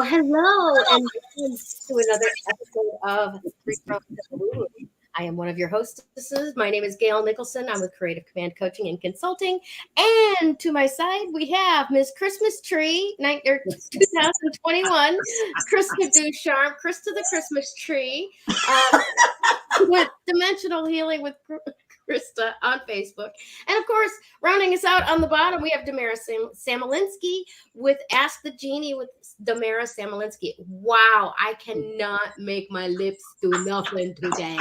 Well, hello, and welcome to another episode of Three Crones. I am one of your hostesses. My name is Gayle Nicholson. I'm with Creative Command Coaching and Consulting. And to my side, we have Miss Christmas Tree, 2021, Krista Ducharme, Krista the Christmas Tree, with Dimensional Healing with Krista on Facebook. And of course, rounding us out on the bottom, we have Damaris Samolinski with Ask the Genie with Damaris Samolinski. Wow, I cannot make my lips do nothing today.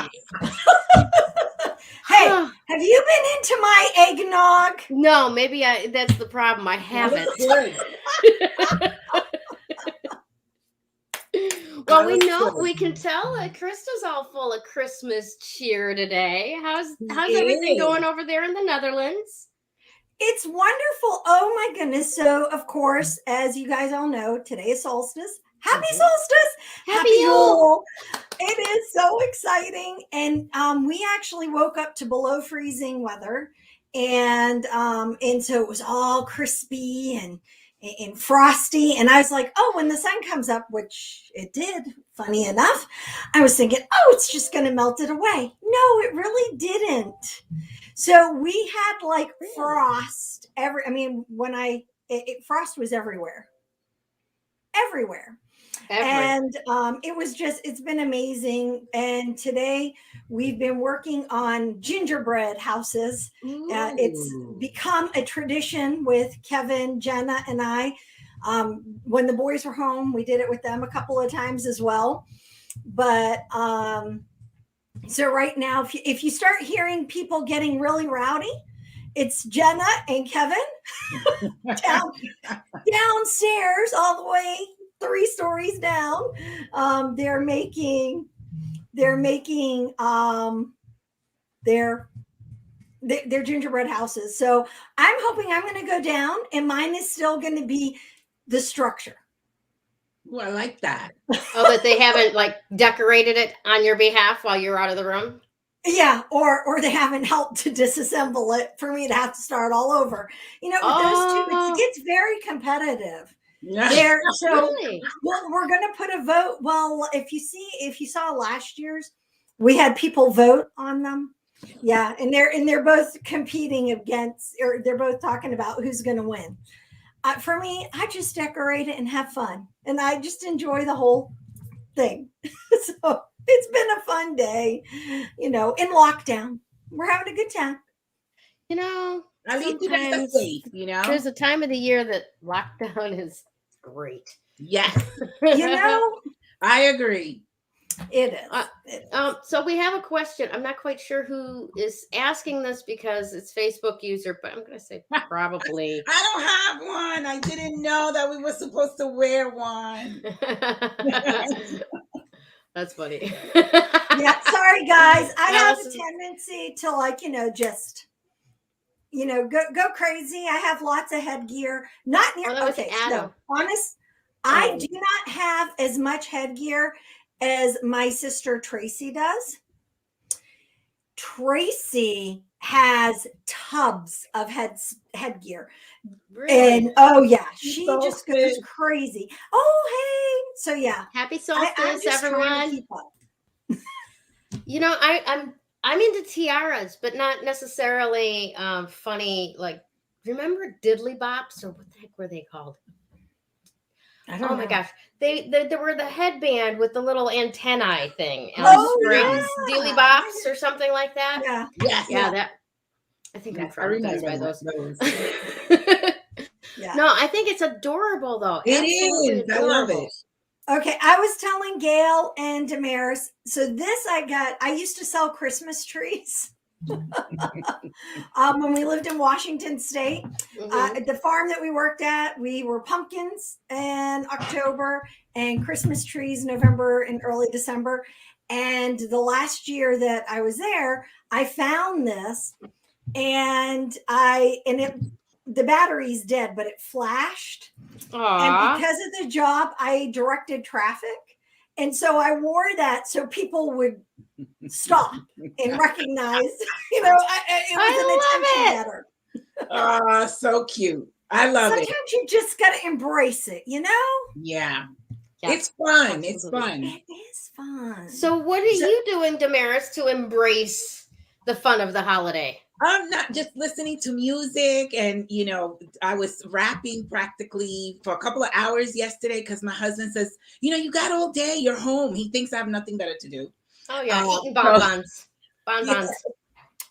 Hey, have you been into my eggnog? No, maybe that's the problem. I haven't. Well, we can tell that Krista's all full of Christmas cheer today. How's everything going over there in the Netherlands? It's wonderful. Oh my goodness. So, of course, as you guys all know, today is solstice. Happy solstice. Happy Yule. It is so exciting. And we actually woke up to below freezing weather. And so it was all crispy and frosty. And I was like, oh, when the sun comes up, which it did, funny enough, I was thinking, oh, it's just going to melt it away. No, it really didn't. So we had like frost frost was everywhere. And it's been amazing. And today we've been working on gingerbread houses. It's become a tradition with Kevin, Jenna, and I. When the boys were home, we did it with them a couple of times as well. But so right now, if you start hearing people getting really rowdy, it's Jenna and Kevin downstairs all the way 3 stories down. They're making their gingerbread houses. So I'm hoping I'm going to go down and mine is still going to be the structure. Well, I like that. Oh, but they haven't like decorated it on your behalf while you're out of the room? Yeah, or they haven't helped to disassemble it for me to have to start all over. With those two, it gets very competitive. Yeah. So we're going to put a vote. Well, if you saw last year's, we had people vote on them. Yeah, and they're both competing against, or they're both talking about who's going to win. For me, I just decorate it and have fun, and I just enjoy the whole thing. So it's been a fun day, in lockdown. We're having a good time. At least you guys are safe, There's a time of the year that lockdown is great. Yes. I agree. It is. So we have a question. I'm not quite sure who is asking this because it's Facebook user, but I'm going to say probably. I don't have one. I didn't know that we were supposed to wear one. That's funny. Yeah, sorry guys. I have a tendency to just go crazy. I have lots of headgear. Not near. I do not have as much headgear as my sister Tracy does. Tracy has tubs of headgear. Really? And she just goes crazy. Oh, hey. So yeah. Happy solstice, everyone. I'm into tiaras, but not necessarily funny. Like, remember diddly bops, or what the heck were they called? I don't know. My gosh, they were the headband with the little antennae thing. Strings, diddly bops, or something like that. Yeah. That. I think I'm traumatized by those. Yeah. No, I think it's adorable though. It is. Adorable. I love it. Okay, I was telling Gayle and Damaris, so this I used to sell Christmas trees when we lived in Washington State. The farm that we worked at, we were pumpkins in October and Christmas trees November and early December. And the last year that I was there, I found this and the battery's dead, but it flashed. Aww. And because of the job, I directed traffic. And so I wore that so people would stop and recognize, it was an attention getter. So cute. I love it. Sometimes you just got to embrace it, Yeah. Yeah, It's fun. It's absolutely. fun. It is fun. So what are you doing, Damaris, to embrace the fun of the holiday? I'm not just listening to music, and I was rapping practically for a couple of hours yesterday because my husband says, you got all day, you're home. He thinks I have nothing better to do. Oh yeah, eating So, bonbons.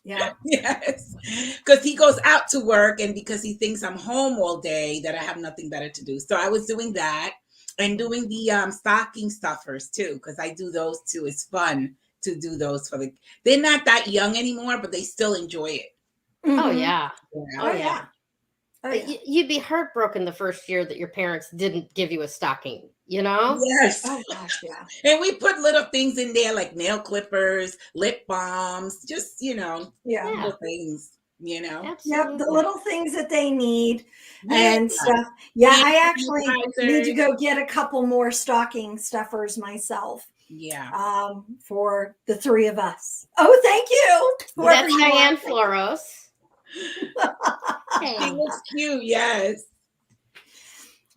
Yeah. yes, because he goes out to work, and because he thinks I'm home all day, that I have nothing better to do. So I was doing that and doing the stocking stuffers too, because I do those too. It's fun to do those for they're not that young anymore, but they still enjoy it. Oh yeah. Yeah. Oh yeah. Oh, yeah. You'd be heartbroken the first year that your parents didn't give you a stocking, you know? Yes. Oh gosh, yeah. And we put little things in there like nail clippers, lip balms, just, Yeah. little things, Absolutely. Yep, the little things that they need Yeah. and stuff. Yeah, I Hand actually need to sanitizers. go get a couple more stocking stuffers myself Yeah. for the three of us. Oh, thank you. Whoever That's you are. Diane Floros. She looks cute, yes.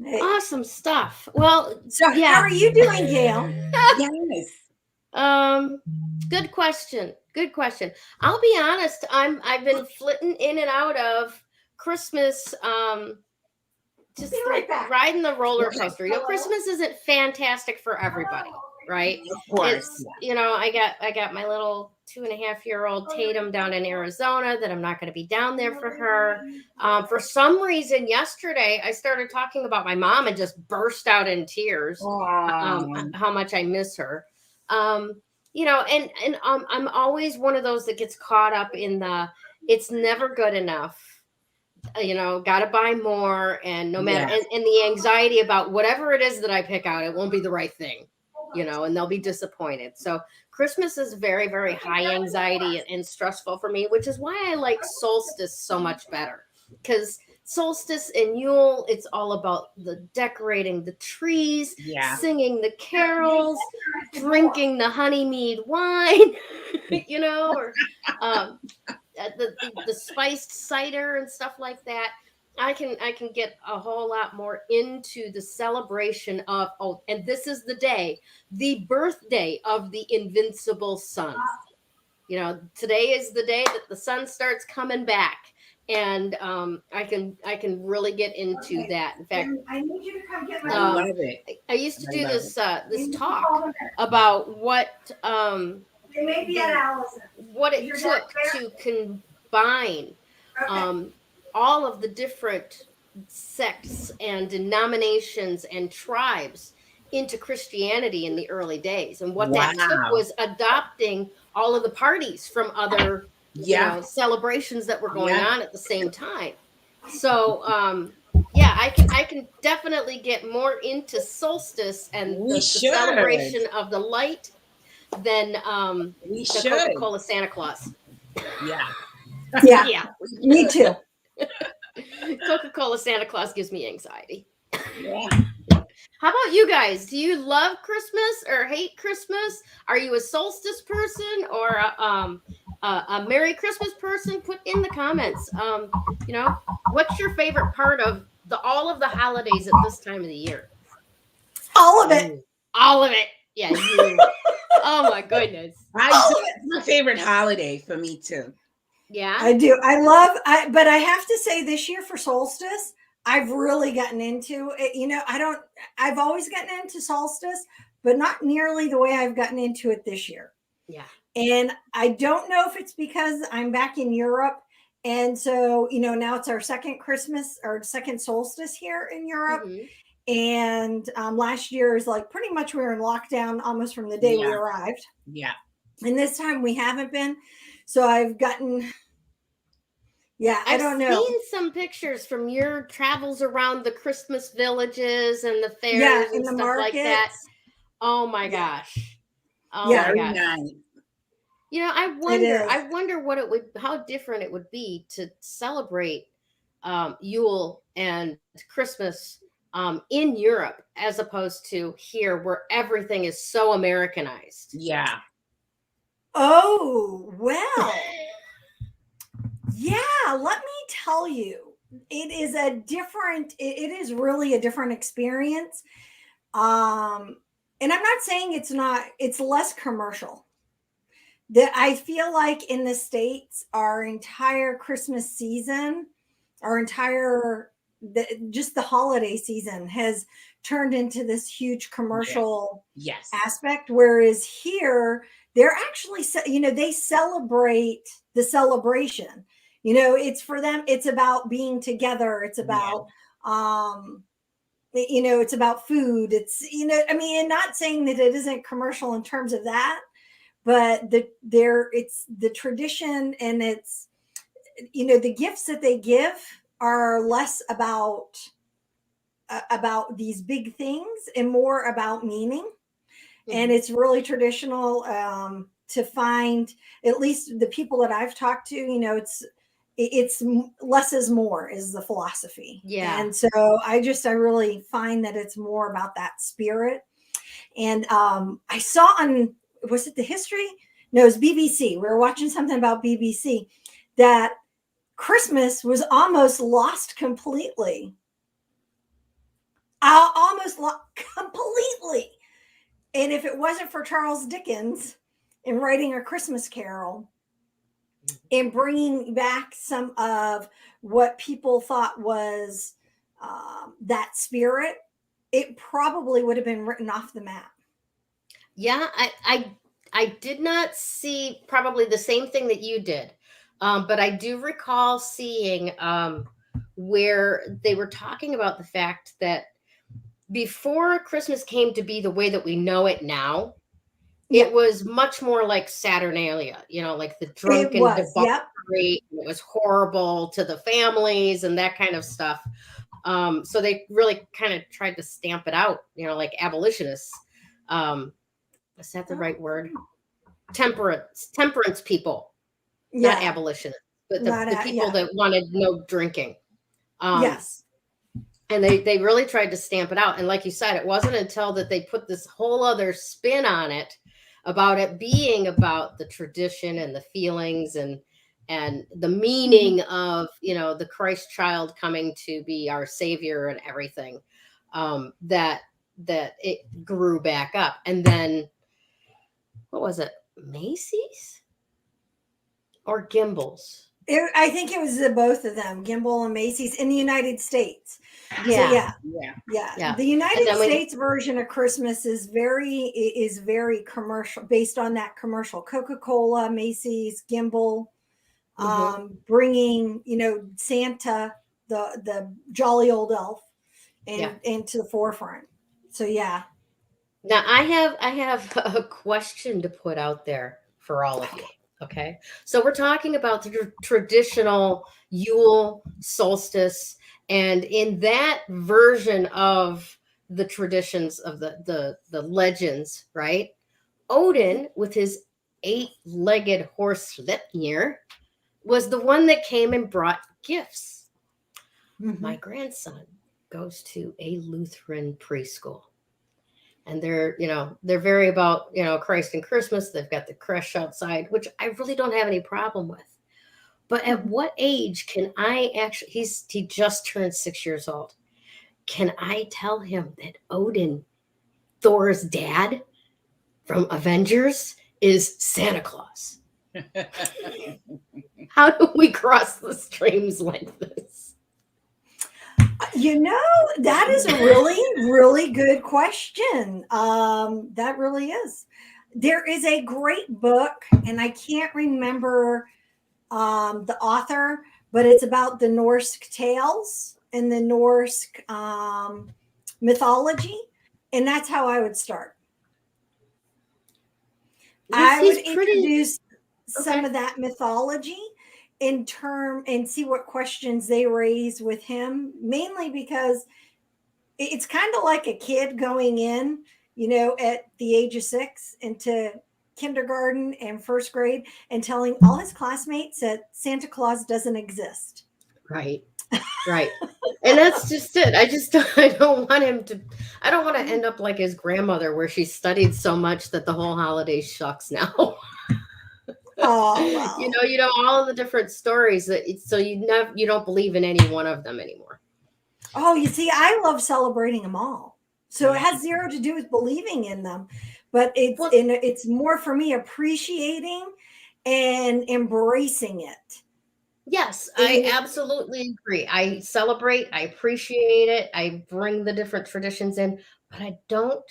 Hey. Awesome stuff. Well, So yeah. how are you doing, Gayle? Yes. Good question. Good question. I'll be honest, I've been flitting in and out of Christmas, just Be right back. riding the roller coaster. Hello? Christmas isn't fantastic for everybody, right? Of course. It's I got my little 2.5-year-old Tatum down in Arizona that I'm not going to be down there for her. For some reason, yesterday I started talking about my mom and just burst out in tears. How much I miss her. And I'm always one of those that gets caught up in it's never good enough. Got to buy more, and no matter, and the anxiety about whatever it is that I pick out, it won't be the right thing, and they'll be disappointed. So Christmas is very, very high anxiety and stressful for me, which is why I like solstice so much better, because solstice and Yule, it's all about the decorating the trees, singing the carols, drinking the honey mead wine, or the spiced cider and stuff like that. I can get a whole lot more into the celebration of, and this is the birthday of the invincible sun. Today is the day that the sun starts coming back, and I can really get into that. In fact, I need you to come get my I love it. I used to do this talk about what They may be at Allison. what it took to combine all of the different sects and denominations and tribes into Christianity in the early days. And what that took was adopting all of the parties from other celebrations that were going on at the same time. So I can definitely get more into solstice and the celebration of the light than the Coca-Cola Santa Claus. Yeah. Me too. Coca-Cola Santa Claus gives me anxiety. Yeah. How about you guys? Do you love Christmas or hate Christmas? Are you a solstice person or a Merry Christmas person? Put in the comments. What's your favorite part of all of the holidays at this time of the year? All of it. All of it. Yeah. Oh my goodness. It's my favorite holiday for me too. Yeah. I do. But I have to say this year for solstice, I've really gotten into it. I've always gotten into solstice, but not nearly the way I've gotten into it this year. Yeah. And I don't know if it's because I'm back in Europe. And so, now it's our second Christmas or second solstice here in Europe. Mm-hmm. And last year is like pretty much we were in lockdown almost from the day we arrived. Yeah. And this time we haven't been. So I've gotten, I don't know. I've seen some pictures from your travels around the Christmas villages and the fairs and stuff markets. Like that. Oh my gosh. Oh my gosh. Nice. I wonder how different it would be to celebrate Yule and Christmas in Europe as opposed to here where everything is so Americanized. Yeah. Oh, well. Yeah, let me tell you, it is really a different experience And I'm not saying it's less commercial. That I feel like in the States, our entire Christmas season, just the holiday season has turned into this huge commercial Yes. aspect. Whereas here, they're actually, they celebrate the celebration. It's for them, it's about being together. It's about, it's about food. It's, and not saying that it isn't commercial in terms of that, but it's the tradition, and it's, the gifts that they give are less about these big things and more about meaning. Mm-hmm. And it's really traditional, to find, at least the people that I've talked to, it's less is more is the philosophy. Yeah. And so I really find that it's more about that spirit. And I saw on, was it the History? No, it was BBC. We were watching something about BBC that Christmas was almost lost completely. Completely. And if it wasn't for Charles Dickens in writing A Christmas Carol and bringing back some of what people thought was that spirit, it probably would have been written off the map. Yeah, I did not see probably the same thing that you did, but I do recall seeing where they were talking about the fact that before Christmas came to be the way that we know it now, it was much more like Saturnalia, like the drunken debauchery. It was horrible to the families and that kind of stuff. So they really kind of tried to stamp it out, like abolitionists. Is that the right word? Temperance people, not abolitionists, but the people that wanted no drinking. Yes. And they really tried to stamp it out. And like you said, it wasn't until that they put this whole other spin on it about it being about the tradition and the feelings and the meaning of, the Christ child coming to be our savior and everything, that it grew back up. And then, what was it? Macy's or Gimbel's? I think it was both of them, Gimbel and Macy's, in the United States. Yeah. So, the United States version of Christmas is very commercial, based on that commercial. Coca-Cola, Macy's, Gimbel, bringing Santa, the jolly old elf, into the forefront. So yeah. Now I have a question to put out there for all of you. Okay, so we're talking about the traditional Yule solstice, and in that version of the traditions of the legends, right? Odin, with his 8-legged horse Sleipnir, was the one that came and brought gifts. Mm-hmm. My grandson goes to a Lutheran preschool. And they're very about, Christ and Christmas. They've got the creche outside, which I really don't have any problem with. But at what age can I he just turned 6 years old. Can I tell him that Odin, Thor's dad from Avengers, is Santa Claus? How do we cross the streams like this? That is a really, really good question. That really is. There is a great book, and I can't remember the author, but it's about the Norse tales and the Norse mythology, and that's how I would start. I would introduce some of that mythology and see what questions they raise with him, mainly because it's kind of like a kid going in, at the age of 6 into kindergarten and first grade and telling all his classmates that Santa Claus doesn't exist. Right. And that's just it. I don't want to end up like his grandmother, where she studied so much that the whole holiday shucks now. Oh, wow. All of the different stories so you don't believe in any one of them anymore. Oh, you see, I love celebrating them all. So it has zero to do with believing in them, but it's more for me appreciating and embracing it. Yes, I absolutely agree. I celebrate, I appreciate it, I bring the different traditions in, but I don't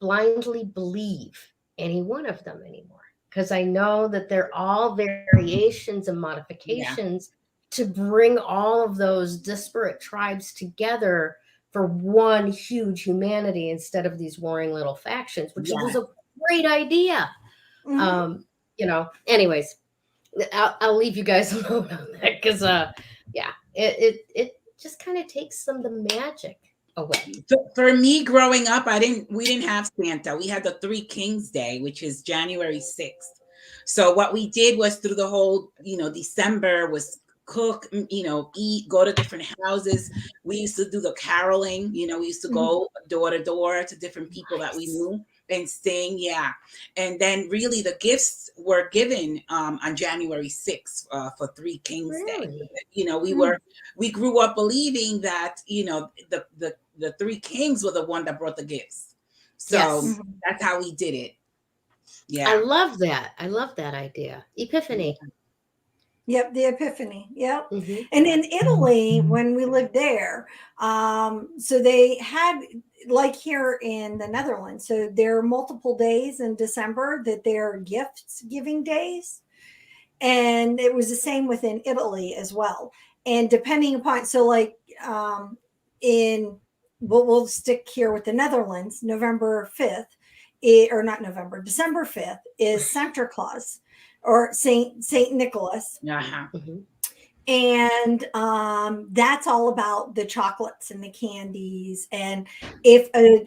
blindly believe any one of them anymore, because I know that they're all variations and modifications to bring all of those disparate tribes together for one huge humanity instead of these warring little factions, which was a great idea. Anyways, I'll leave you guys alone on that, because it just kind of takes some of the magic away. For me, growing up, we didn't have Santa. We had the Three Kings Day, which is January 6th. So what we did was through the whole, December was cook, eat, go to different houses. We used to do the caroling, we used to go door to door to different people that we knew and sing. Yeah. And then really the gifts were given on January 6th for Three Kings Day. We grew up believing that, the three kings were the one that brought the gifts. So that's how we did it. Yeah. Mm-hmm. I love that. I love that idea. Epiphany. Yep, the Epiphany. Yep. And in Italy, when we lived there, so they had, like here in the Netherlands, so there are multiple days in December that they're gifts giving days. And it was the same within Italy as well. And depending upon, so like we'll stick here with the Netherlands, December 5th is Santa Claus or Saint Nicholas. And that's all about the chocolates and the candies. And if a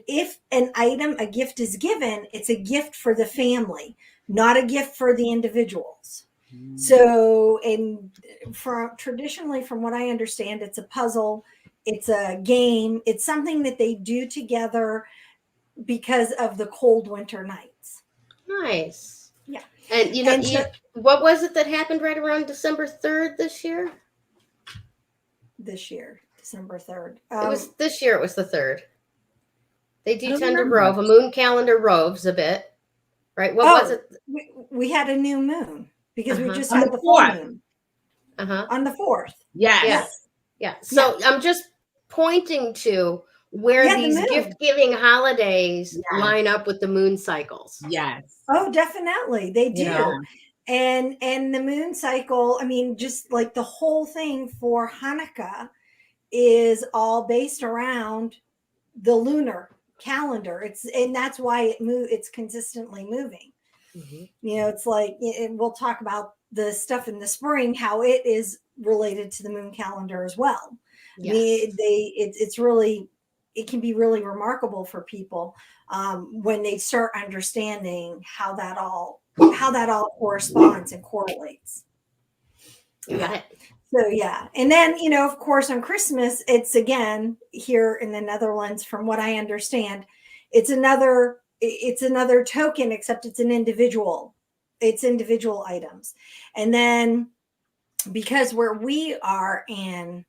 gift is given, it's a gift for the family, not a gift for the individuals. So, traditionally, from what I understand, it's a puzzle, it's a game, it's something that they do together because of the cold winter nights. Nice. Yeah. And what was it that happened right around December 3rd this year? December 3rd. It was this year. It was the 3rd. They do tend to rove. A moon calendar roves a bit, right? What was it? We had a new moon because we just had the full moon. On the 4th. Yes. Yeah. So I'm just pointing to where these gift-giving holidays line up with the moon cycles. Yes. Oh, definitely. They do. And the moon cycle, I mean, just like the whole thing for Hanukkah is all based around the lunar calendar. And that's why it's consistently moving. It's like, and we'll talk about the stuff in the spring, how it is related to the moon calendar as well. Yes. I mean, it can be really remarkable for people when they start understanding how that all corresponds and correlates. Yeah. So yeah. And then, of course, on Christmas, it's again here in the Netherlands, from what I understand, it's another token, except it's individual items. And then because where we are in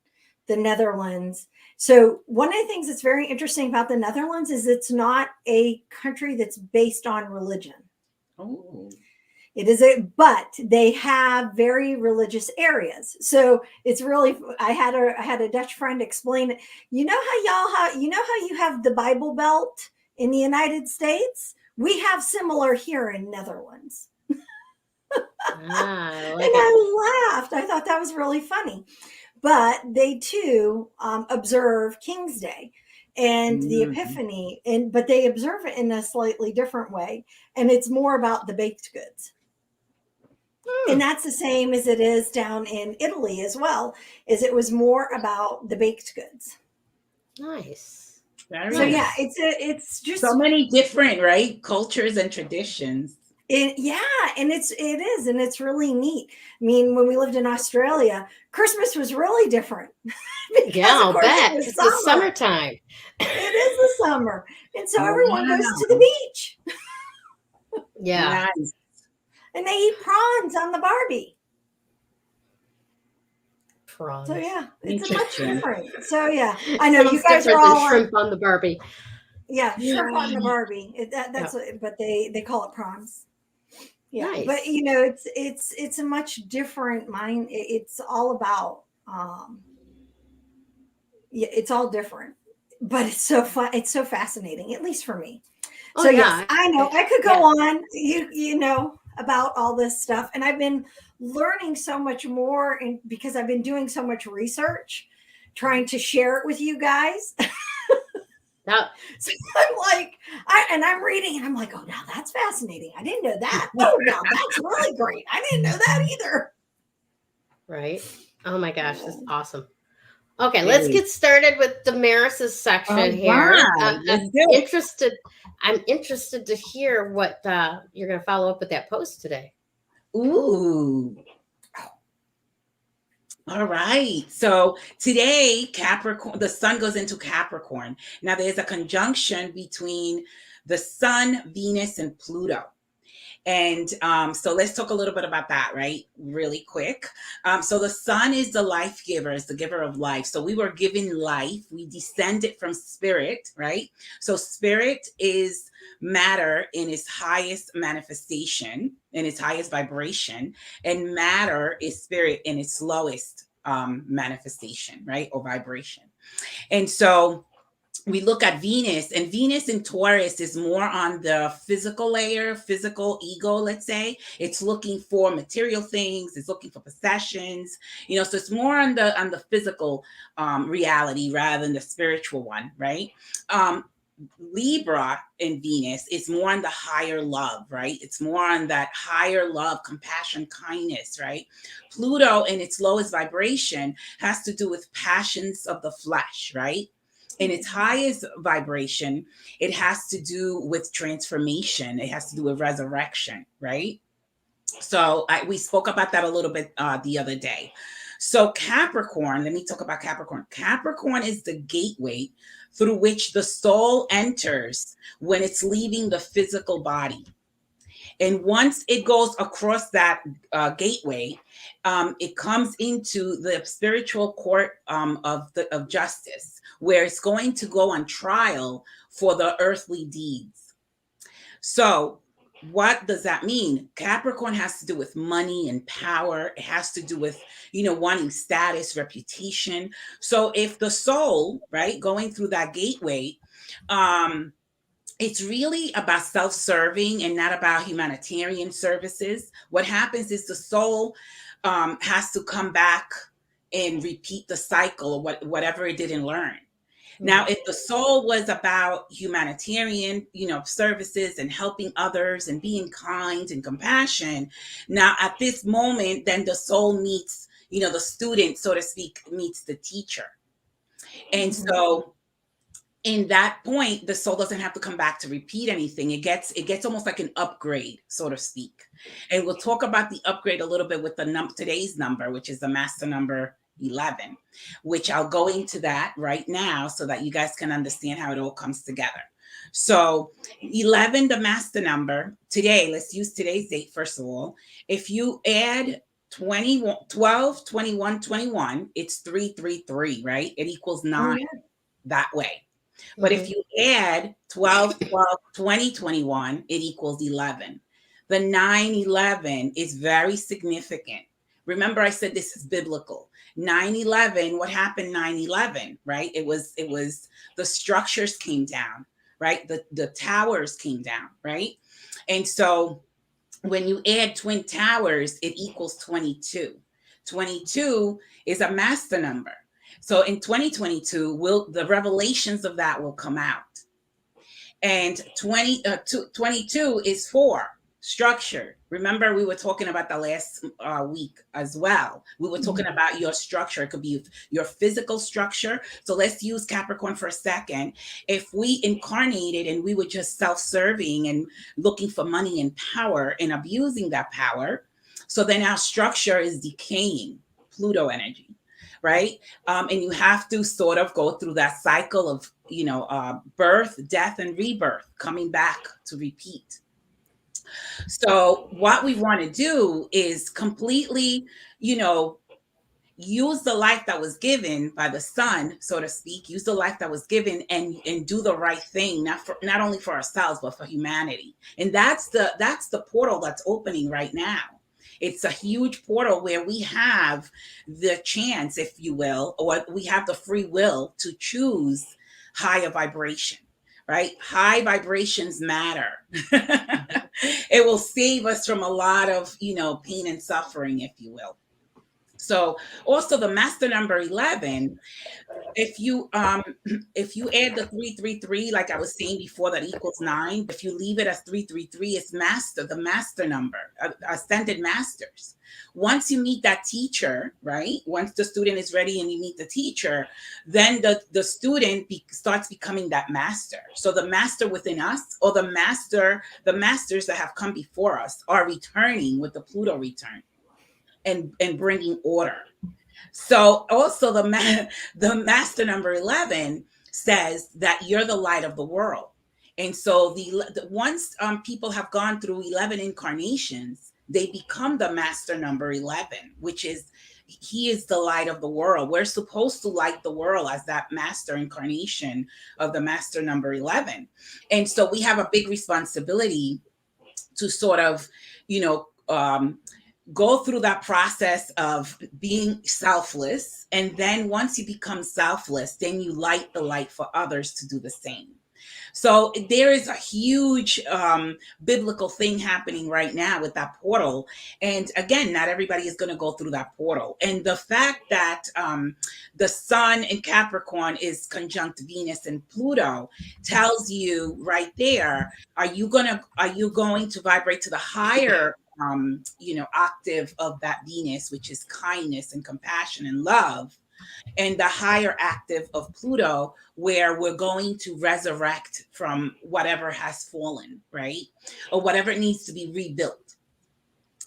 the Netherlands, so one of the things that's very interesting about the Netherlands is it's not a country that's based on religion. Oh. It is but they have very religious areas. So it's really, I had a Dutch friend explain it. You know how you have the Bible Belt in the United States? We have similar here in Netherlands. I laughed. I thought that was really funny. But they too observe King's Day and the Epiphany, but they observe it in a slightly different way. And it's more about the baked goods. And that's the same as it is down in Italy as well, is it was more about the baked goods. Nice. Yeah, it's just so many different, right, cultures and traditions. And it's really neat. I mean, when we lived in Australia, Christmas was really different. I'll bet. It's the summertime. It is the summer. And so everyone goes to the beach. Yeah. Nice. And they eat prawns on the Barbie. Prawns. So yeah, it's much different. So yeah, I know you guys are all shrimp on the Barbie. Yeah, Sure-Pot and the Barbie. That's Yeah. what, but they call it Crones. Yeah, Nice. but it's a much different mind. It's all about yeah, it's all different, but it's so fun. It's so fascinating, at least for me. Oh So yes, yeah. I know I could go Yeah. on. You know about all this stuff, and I've been learning so much more, and because I've been doing so much research, trying to share it with you guys. Now, So I'm like, I'm reading, and I'm like, oh, now that's fascinating. I didn't know that. Oh, now that's really great. I didn't know that either. right. Oh my gosh, this is awesome. Okay, It let's is. get started with Damaris's section All here. right, let's do it. I'm interested to hear what you're going to follow up with that post today. Ooh. All right. So today, Capricorn, the sun goes into Capricorn. Now there's a conjunction between the sun, Venus, and Pluto. And so let's talk a little bit about that, right? Really quick. So the sun is the life giver, is the giver of life. So we were given life. We descended from spirit, right? So spirit is matter in its highest manifestation, in its highest vibration, and matter is spirit in its lowest manifestation, right? Or vibration. And so we look at Venus, and Venus in Taurus is more on the physical layer, physical ego, let's say. It's looking for material things, it's looking for possessions, so it's more on the physical reality rather than the spiritual one, right? Libra in Venus is more on the higher love, right? It's more on that higher love, compassion, kindness, right? Pluto in its lowest vibration has to do with passions of the flesh, right? In its highest vibration, it has to do with transformation. It has to do with resurrection, right? So we spoke about that a little bit the other day. So Capricorn, let me talk about Capricorn. Capricorn is the gateway through which the soul enters when it's leaving the physical body. And once it goes across that gateway, it comes into the spiritual court of justice, where it's going to go on trial for the earthly deeds. So what does that mean? Capricorn has to do with money and power. It has to do with, wanting status, reputation. So if the soul, right, going through that gateway, it's really about self-serving and not about humanitarian services. What happens is the soul has to come back and repeat the cycle of whatever it didn't learn. Now, if the soul was about humanitarian, services and helping others and being kind and compassion, now at this moment, then the soul meets, the student, so to speak, meets the teacher. And so in that point, the soul doesn't have to come back to repeat anything. It gets almost like an upgrade, so to speak. And we'll talk about the upgrade a little bit with today's number, which is the master number 11, which I'll go into that right now so that you guys can understand how it all comes together. So 11, the master number today, let's use today's date. First of all, if you add 21, 12, 21, 21, it's 333, right? It equals 9 that way. But if you add 12, 12, 20, 21, it equals 11. The 9/11 is very significant. Remember, I said this is biblical. 9/11, what happened 9/11, right? It was the structures came down, right? The towers came down, right? And so when you add twin towers, it equals 22. 22 is a master number. So in 2022, the revelations of that will come out. And 22 is 4, structure. Remember, we were talking about the last week as well. We were talking about your structure. It could be your physical structure. So let's use Capricorn for a second. If we incarnated and we were just self-serving and looking for money and power and abusing that power, so then our structure is decaying, Pluto energy. Right. And you have to sort of go through that cycle of, birth, death, and rebirth, coming back to repeat. So what we want to do is completely, use the life that was given by the sun, so to speak, use the life that was given and do the right thing, not only for ourselves, but for humanity. And that's the portal that's opening right now. It's a huge portal where we have the chance, if you will, or we have the free will to choose higher vibration, right? High vibrations matter. It will save us from a lot of, pain and suffering, if you will. So also the master number 11, if you add the 333, like I was saying before, that equals 9. If you leave it as 333, it's the master number, ascended masters. Once you meet that teacher, right? Once the student is ready and you meet the teacher, then the student starts becoming that master. So the master within us, or the masters that have come before us, are returning with the Pluto return and bringing order. So also the master number 11 says that you're the light of the world. And so once people have gone through 11 incarnations, they become the master number 11, which is, he is the light of the world. We're supposed to light the world as that master incarnation of the master number 11. And so we have a big responsibility to sort of, go through that process of being selfless. And then once you become selfless, then you light the light for others to do the same. So there is a huge biblical thing happening right now with that portal. And again, not everybody is going to go through that portal. And the fact that the sun in Capricorn is conjunct Venus and Pluto tells you right there, are you going to vibrate to the higher octave of that Venus, which is kindness and compassion and love, and the higher octave of Pluto, where we're going to resurrect from whatever has fallen, right? Or whatever needs to be rebuilt.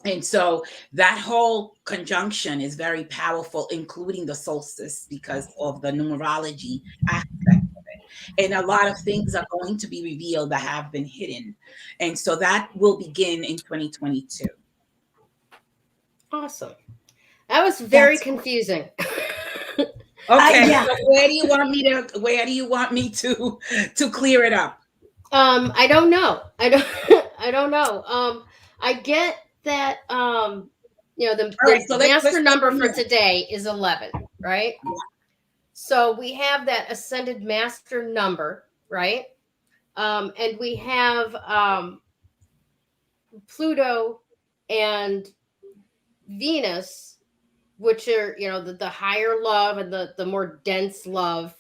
And so that whole conjunction is very powerful, including the solstice, because of the numerology aspect of it. And a lot of things are going to be revealed that have been hidden. And so that will begin in 2022. Awesome. That was very confusing. Okay. So where do you want me to clear it up? I don't know. I don't know. I get that the master number for today is 11, right? Yeah. So we have that ascended master number, right? And we have Pluto and Venus, which are, the higher love and the more dense love,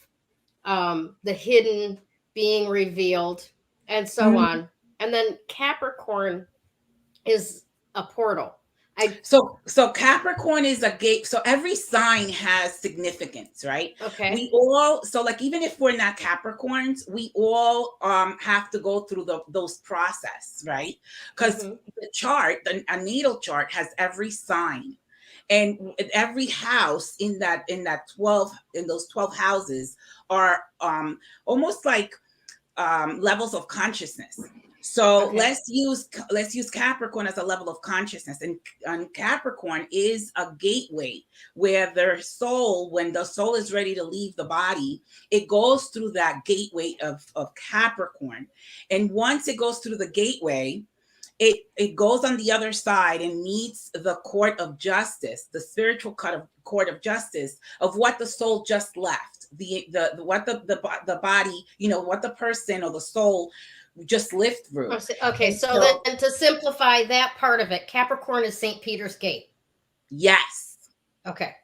the hidden being revealed, and so on. And then Capricorn is a portal. So Capricorn is a gate. So every sign has significance, right? Okay. We all, so like, even if we're not Capricorns, we all have to go through those process, right? Because the chart, a natal chart, has every sign, and every house in those 12 houses are almost like levels of consciousness. So let's use Capricorn as a level of consciousness, and Capricorn is a gateway where their soul, when the soul is ready to leave the body, it goes through that gateway of Capricorn. And once it goes through the gateway, it goes on the other side and meets the court of justice, the spiritual court of justice of what the soul just left, what the body, what the person or the soul just lived through. Okay, so then to simplify that part of it, Capricorn is St. Peter's Gate. Yes. Okay.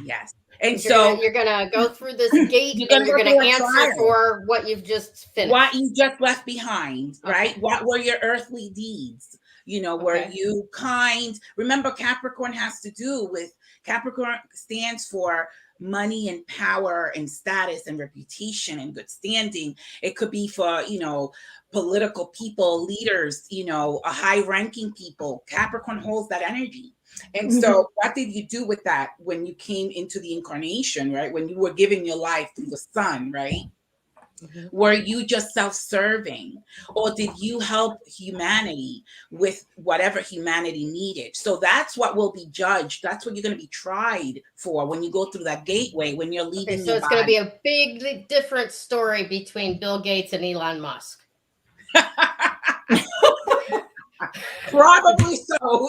Yes. And so you're gonna go through this gate, and you're gonna answer for what you've just finished, what you just left behind, right? What were your earthly deeds? Were you kind? Remember, Capricorn stands for money and power and status and reputation and good standing. It could be for, political people, leaders, high-ranking people. Capricorn holds that energy. And so what did you do with that when you came into the incarnation, right? When you were giving your life through the sun, right? Were you just self-serving, or did you help humanity with whatever humanity needed? So that's what will be judged. That's what you're going to be tried for when you go through that gateway, when you're Okay, leaving so your it's going to be body. a big different story between Bill Gates and Elon Musk. Probably so.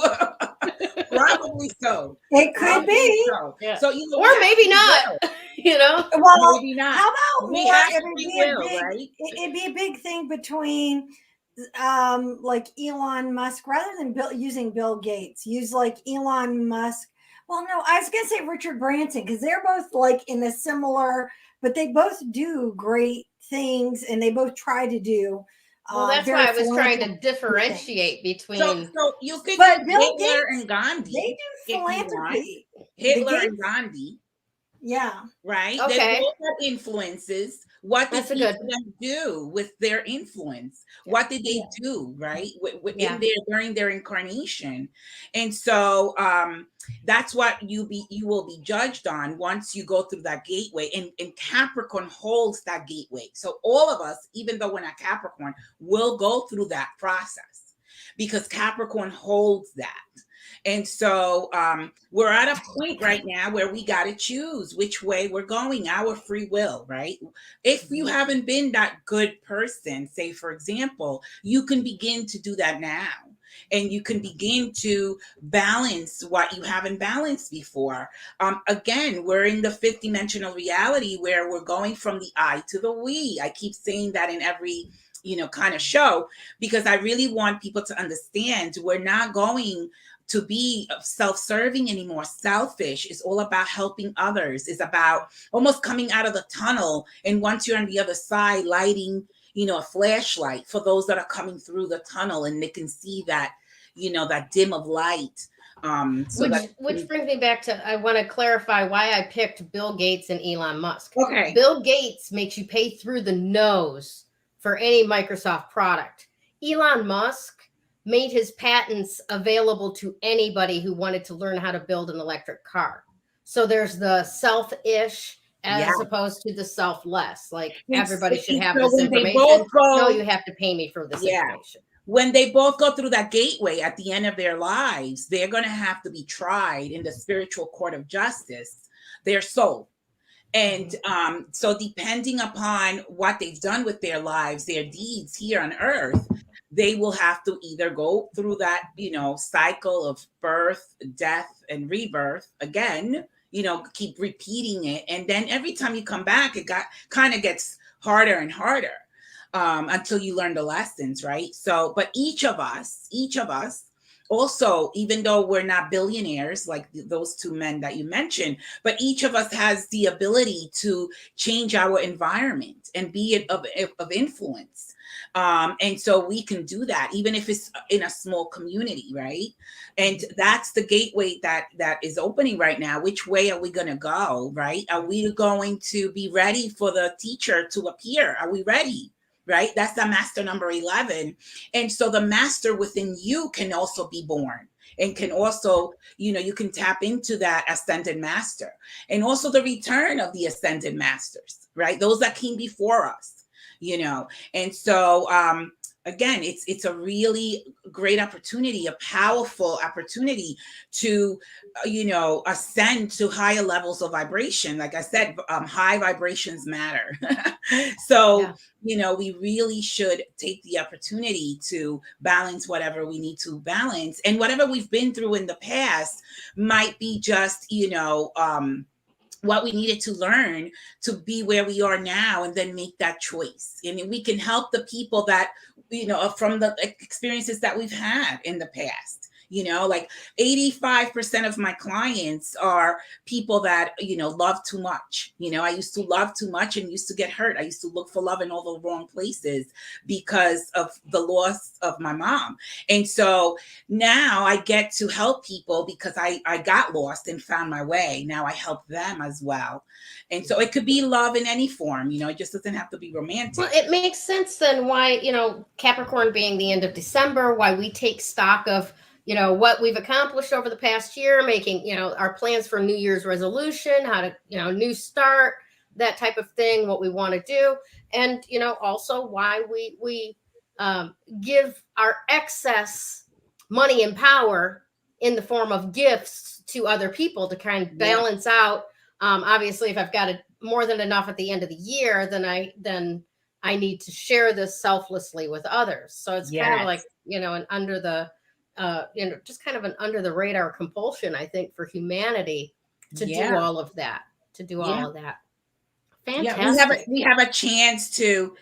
Probably so. It could Probably be. so. Yeah. So, you know, Or maybe not, you know? Well, maybe not. how about We more? have It would free be a will, big. right? It'd be a big thing between, like Elon Musk, rather than using Bill Gates. Use like Elon Musk. Well, no, I was gonna say Richard Branson, because they're both like in a similar, but they both do great things, and they both try to do. Well, that's Very why I was trying to philanthropic differentiate between. So you could But use Bill Hitler Gates, and Gandhi they do if you want. philanthropy. The Hitler and Gates, Gandhi, yeah. right? They Okay, both have influences. What did that's a each good. of them do with their influence? What did they Yeah. do, right? Yeah. In their during their incarnation, and so that's what you will be judged on once you go through that gateway. And Capricorn holds that gateway. So all of us, even though we're not Capricorn, will go through that process because Capricorn holds that. And so we're at a point right now where we got to choose which way we're going, our free will, right? If you haven't been that good person, say, for example, you can begin to do that now. And you can begin to balance what you haven't balanced before. Again, we're in the fifth dimensional reality where we're going from the I to the we. I keep saying that in every kind of show, because I really want people to understand we're not going to be self-serving anymore. Selfish is all about helping others. It's about almost coming out of the tunnel, and once you're on the other side, lighting a flashlight for those that are coming through the tunnel, and they can see that that dim of light. Which brings me back to, I want to clarify why I picked Bill Gates and Elon Musk. Okay. Bill Gates makes you pay through the nose for any Microsoft product. Elon Musk made his patents available to anybody who wanted to learn how to build an electric car. So there's the selfish as opposed to the selfless. Like everybody should have this information. No, you have to pay me for this information. When they both go through that gateway at the end of their lives, they're going to have to be tried in the spiritual court of justice, their soul. And so depending upon what they've done with their lives, their deeds here on earth, they will have to either go through that, cycle of birth, death, and rebirth again, keep repeating it. And then every time you come back, it kind of gets harder and harder until you learn the lessons, right? So, but each of us, also, even though we're not billionaires like those two men that you mentioned, but each of us has the ability to change our environment and be of influence. And so we can do that, even if it's in a small community, right? And that's the gateway that is opening right now. Which way are we going to go, right? Are we going to be ready for the teacher to appear? Are we ready? Right? That's the master number 11. And so the master within you can also be born, and can also, you can tap into that ascended master, and also the return of the ascended masters, right? Those that came before us, and so, again, it's a really great opportunity, a powerful opportunity to, ascend to higher levels of vibration. Like I said, high vibrations matter. So, we really should take the opportunity to balance whatever we need to balance. And whatever we've been through in the past might be just, what we needed to learn to be where we are now, and then make that choice. And we can help the people that, from the experiences that we've had in the past. Like 85% of my clients are people that, love too much. I used to love too much and used to get hurt. I used to look for love in all the wrong places because of the loss of my mom. And so now I get to help people because I got lost and found my way. Now I help them as well. And so it could be love in any form, it just doesn't have to be romantic. Well, it makes sense then why, Capricorn being the end of December, why we take stock of, what we've accomplished over the past year, making, our plans for New Year's resolution, how to, new start, that type of thing, what we want to do, and also why we give our excess money and power in the form of gifts to other people to kind of balance out. Obviously, if I've got more than enough at the end of the year, then I need to share this selflessly with others. So it's kind of like, an under the, just kind of an under the radar compulsion, I think, for humanity to do all of that, Fantastic. We have a chance to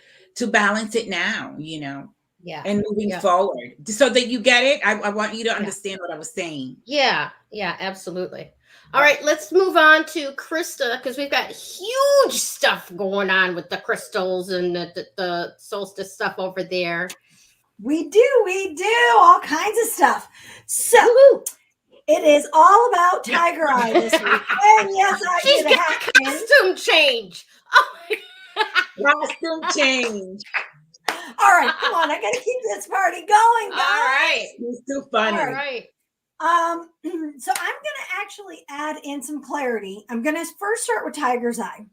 balance it now, and moving forward, so that you get it. I want you to understand what I was saying. Yeah, absolutely. All right, let's move on to Krista, because we've got huge stuff going on with the crystals and the solstice stuff over there. We do all kinds of stuff. So it is all about Tiger Eye this week. And yes, she's got a costume change. Oh my God. Costume change. All right, come on. I got to keep this party going, guys. All right. It's too funny. All right. So I'm going to actually add in some clarity. I'm going to first start with Tiger's Eye.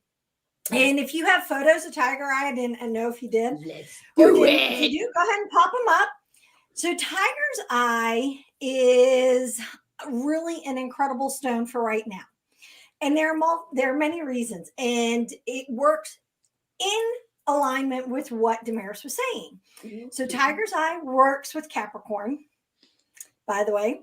And if you have photos of Tiger Eye, I didn't know if you did. Let's do it. If you do, go ahead and pop them up. So Tiger's Eye is really an incredible stone for right now. And there are many reasons. And it works in alignment with what Damaris was saying. Mm-hmm. So Tiger's Eye works with Capricorn, by the way.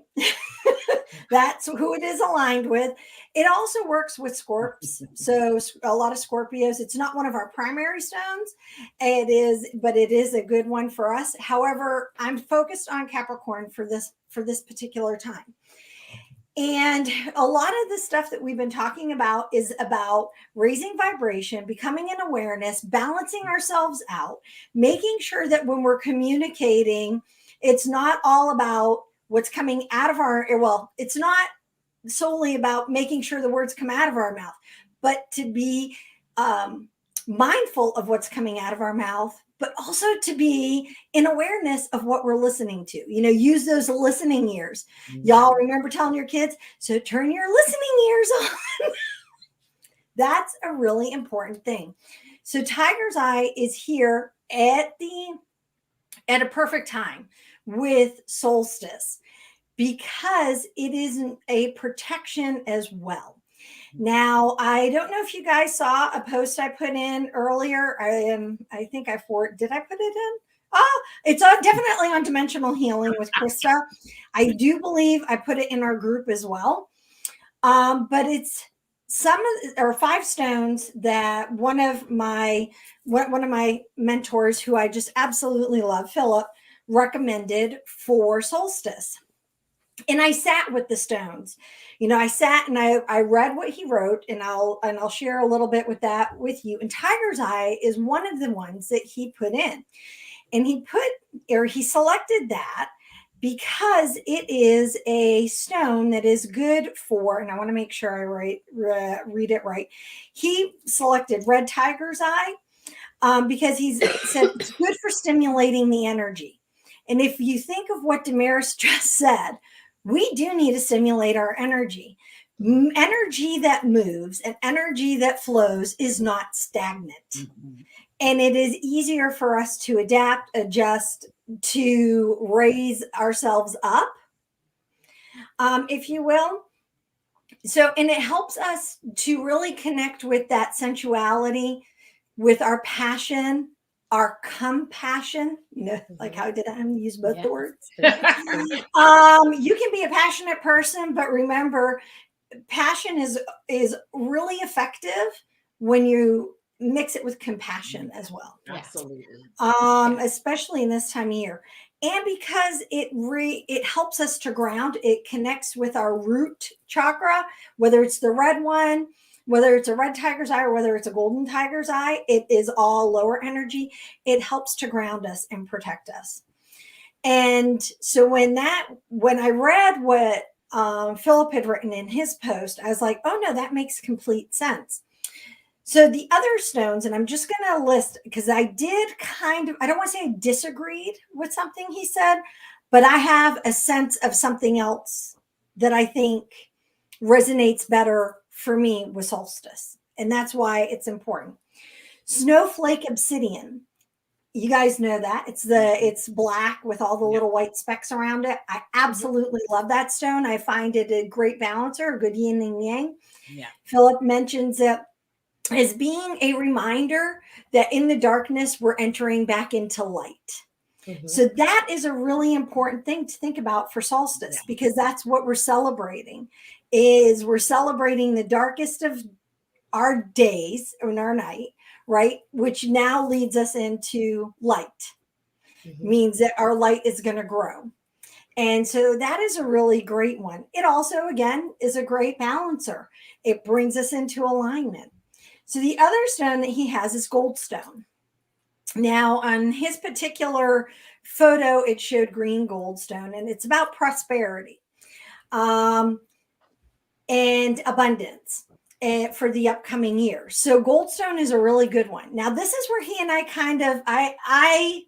That's who it is aligned with. It also works with Scorps. So a lot of Scorpios. It's not one of our primary stones. It is, but it is a good one for us. However, I'm focused on Capricorn for this particular time. And a lot of the stuff that we've been talking about is about raising vibration, becoming an awareness, balancing ourselves out, making sure that when we're communicating, it's not all about what's coming out of it's not solely about making sure the words come out of our mouth, but to be mindful of what's coming out of our mouth, but also to be in awareness of what we're listening to. Use those listening ears. Mm-hmm. Y'all remember telling your kids, so turn your listening ears on. That's a really important thing. So Tiger's Eye is here at a perfect time with solstice, because it is a protection as well. Now, I don't know if you guys saw a post I put in earlier. I think did I put it in? Oh, it's definitely on Dimensional Healing with Krista. I do believe I put it in our group as well. But it's 5 stones that one of my mentors, who I just absolutely love, Philip, recommended for solstice. And I sat with the stones. I sat and I read what he wrote, and I'll share a little bit with you. And Tiger's Eye is one of the ones that he put in. And he selected that because it is a stone that is good for, and I want to make sure I read it right. He selected red Tiger's Eye because he said it's good for stimulating the energy. And if you think of what Damaris just said, we do need to stimulate our energy. Energy that moves and energy that flows is not stagnant. Mm-hmm. And it is easier for us to adapt, adjust, to raise ourselves up, if you will. So, and it helps us to really connect with that sensuality, with our passion, our compassion. Like how did I use both the words? You can be a passionate person, but remember, passion is really effective when you mix it with compassion as well. Absolutely. Especially in this time of year. And because it helps us to ground, it connects with our root chakra, whether it's the red one, whether it's a red tiger's eye or whether it's a golden tiger's eye, it is all lower energy. It helps to ground us and protect us. And so when I read what Philip had written in his post, I was like, oh no, that makes complete sense. So the other stones, and I'm just going to list, because I did I don't want to say I disagreed with something he said, but I have a sense of something else that I think resonates better for me with solstice. and that's why it's important. Snowflake obsidian. You guys know that it's black with all the little white specks around it. I absolutely love that stone. I find it a great balancer, a good yin and yang. Yeah. Philip mentions it as being a reminder that in the darkness, we're entering back into light. So that is a really important thing to think about for solstice, because that's what we're celebrating. We're celebrating the darkest of our days in our night, right? Which now leads us into light. Means that our light is going to grow. And so that is a really great one. It also, again, is a great balancer. It brings us into alignment. So the other stone that he has is goldstone. Now, on his particular photo, it showed green goldstone, and it's about prosperity and abundance for the upcoming year. So goldstone is a really good one. Now, this is where he and I I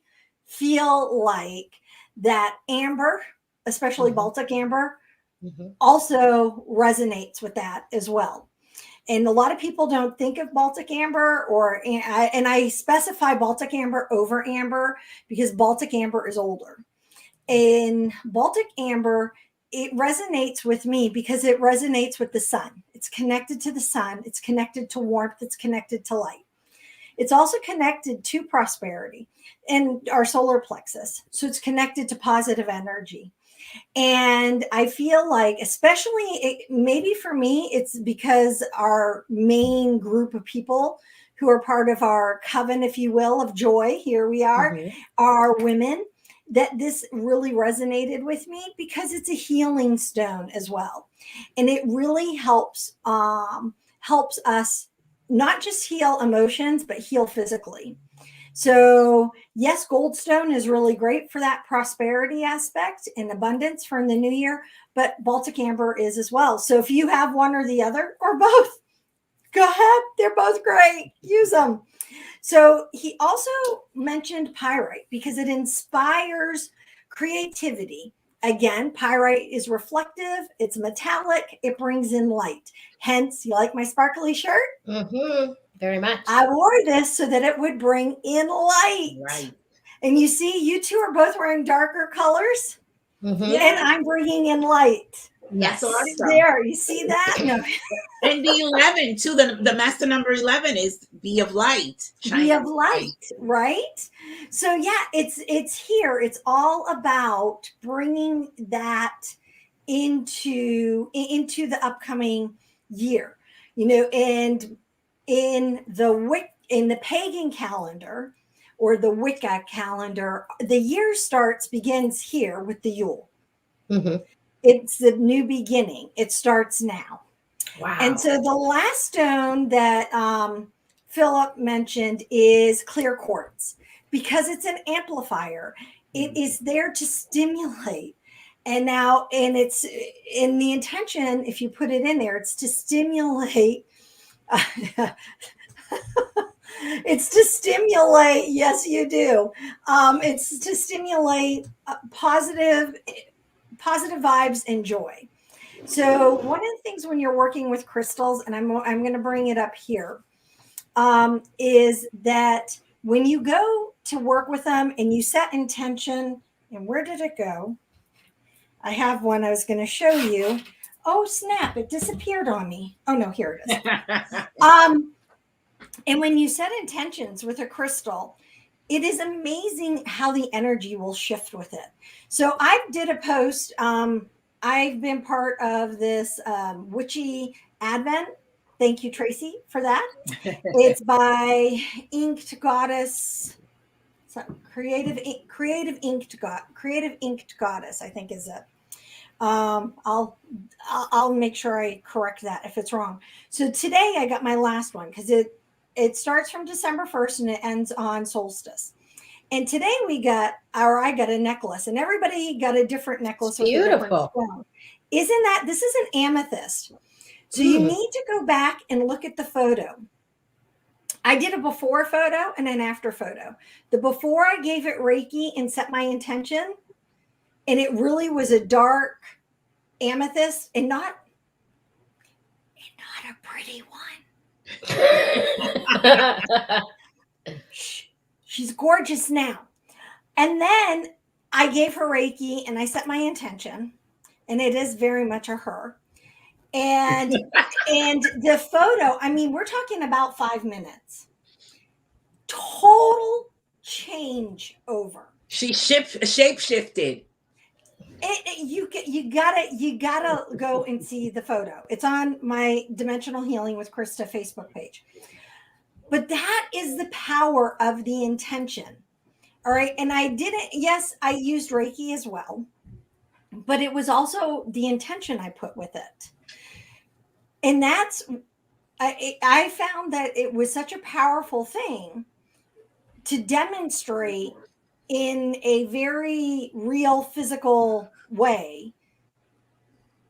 feel like that amber, especially Baltic amber, also resonates with that as well. And a lot of people don't think of Baltic amber, and I specify Baltic amber over amber because Baltic amber is older. And Baltic amber, it resonates with me because it resonates with the sun. It's connected to the sun. It's connected to warmth. It's connected to light. It's also connected to prosperity and our solar plexus. So it's connected to positive energy. And I feel like, especially maybe for me, it's because our main group of people who are part of our coven, if you will, of joy, here we are women, that this really resonated with me because it's a healing stone as well. And it really helps us not just heal emotions, but heal physically. So yes, goldstone is really great for that prosperity aspect and abundance for in the new year, but Baltic amber is as well. So if you have one or the other or both, go ahead. They're both great. Use them. So he also mentioned pyrite because it inspires creativity. Again, pyrite is reflective. It's metallic. It brings in light. Hence, you like my sparkly shirt? Very much. I wore this so that it would bring in light. Right. And you see, you two are both wearing darker colors, and I'm bringing in light. That's awesome. There, you see that? No. And the 11 too. The master number 11 is be of light. Be of light, right? So yeah, it's here. It's all about bringing that into the upcoming year. And in the pagan calendar or the Wicca calendar, the year begins here with the Yule. It's the new beginning. It starts now. Wow. And so the last stone that Philip mentioned is clear quartz because it's an amplifier. It is there to stimulate. And it's in the intention, if you put it in there, it's to stimulate. It's to stimulate. Yes, you do. It's to stimulate positive vibes and joy. So one of the things when you're working with crystals, and I'm going to bring it up here, is that when you go to work with them and you set intention, and where did it go? I have one I was going to show you. Oh, snap. It disappeared on me. Oh, no, here it is. And when you set intentions with a crystal, it is amazing how the energy will shift with it. So I did a post. I've been part of this witchy Advent. Thank you, Tracy, for that. It's by Inked Goddess. Creative Inked Goddess, I think is it. I'll make sure I correct that if it's wrong. So today I got my last one because it starts from December 1st and it ends on solstice. And today I got a necklace, and everybody got a different necklace. It's beautiful. With a different stone. This is an amethyst. So you need to go back and look at the photo. I did a before photo and an after photo. The before, I gave it Reiki and set my intention, and it really was a dark amethyst and not a pretty one. She's gorgeous now. And then I gave her Reiki and I set my intention, and it is very much a her. And the photo, I mean, we're talking about 5 minutes. Total change over. She shape shifted. You gotta go and see the photo. It's on my Dimensional Healing with Krista Facebook page. But that is the power of the intention. All right. And yes, I used Reiki as well, but it was also the intention I put with it. And I found that it was such a powerful thing to demonstrate in a very real physical way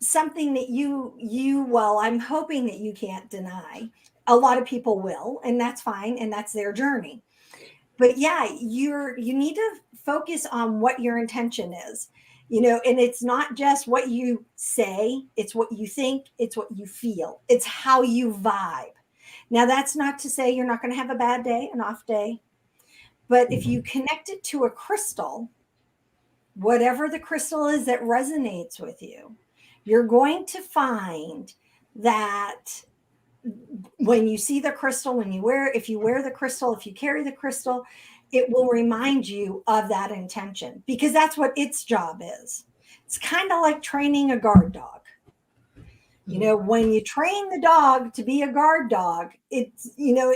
something that well, I'm hoping that you can't deny. A lot of people will, and that's fine, and that's their journey. But yeah, you need to focus on what your intention is, and it's not just what you say, it's what you think, it's what you feel, it's how you vibe. Now, that's not to say you're not going to have a bad day, an off day, but if you connect it to a crystal, whatever the crystal is that resonates with you, you're going to find that when you see the crystal, if you wear the crystal, if you carry the crystal, it will remind you of that intention, because that's what its job is. It's kind of like training a guard dog. When you train the dog to be a guard dog, it